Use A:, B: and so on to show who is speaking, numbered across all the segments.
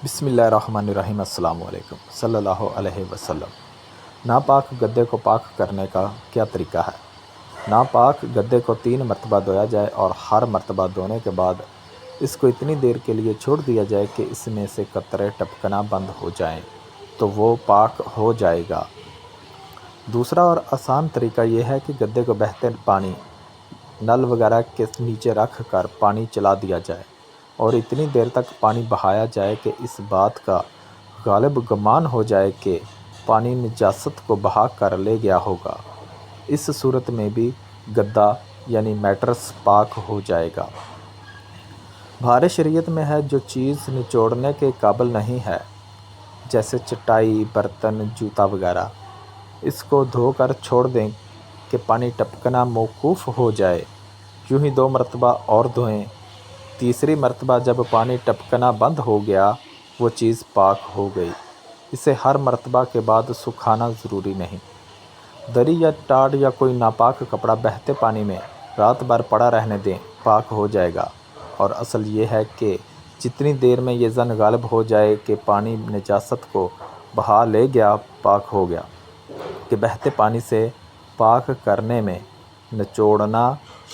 A: بسم اللہ الرحمن الرحیم۔ السلام علیکم صلی اللہ علیہ وسلم۔ ناپاک گدے کو پاک کرنے کا کیا طریقہ ہے؟ ناپاک گدے کو 3 مرتبہ دھویا جائے اور ہر مرتبہ دھونے کے بعد اس کو اتنی دیر کے لیے چھوڑ دیا جائے کہ اس میں سے قطرے ٹپکنا بند ہو جائیں تو وہ پاک ہو جائے گا۔ دوسرا اور آسان طریقہ یہ ہے کہ گدے کو بہتے پانی نل وغیرہ کے نیچے رکھ کر پانی چلا دیا جائے اور اتنی دیر تک پانی بہایا جائے کہ اس بات کا غالب گمان ہو جائے کہ پانی نجاست کو بہا کر لے گیا ہوگا۔ اس صورت میں بھی گدا یعنی میٹرس پاک ہو جائے گا۔ بہار شریعت میں ہے جو چیز نچوڑنے کے قابل نہیں ہے، جیسے چٹائی، برتن، جوتا وغیرہ، اس کو دھو کر چھوڑ دیں کہ پانی ٹپکنا موقوف ہو جائے، یوں ہی 2 مرتبہ اور دھوئیں۔ تیسری مرتبہ جب پانی ٹپکنا بند ہو گیا وہ چیز پاک ہو گئی۔ اسے ہر مرتبہ کے بعد سکھانا ضروری نہیں۔ دری یا ٹاٹ یا کوئی ناپاک کپڑا بہتے پانی میں رات بھر پڑا رہنے دیں، پاک ہو جائے گا۔ اور اصل یہ ہے کہ جتنی دیر میں یہ ظن غالب ہو جائے کہ پانی نجاست کو بہا لے گیا، پاک ہو گیا، کہ بہتے پانی سے پاک کرنے میں نچوڑنا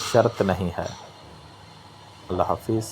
A: شرط نہیں ہے۔ اللہ حافظ۔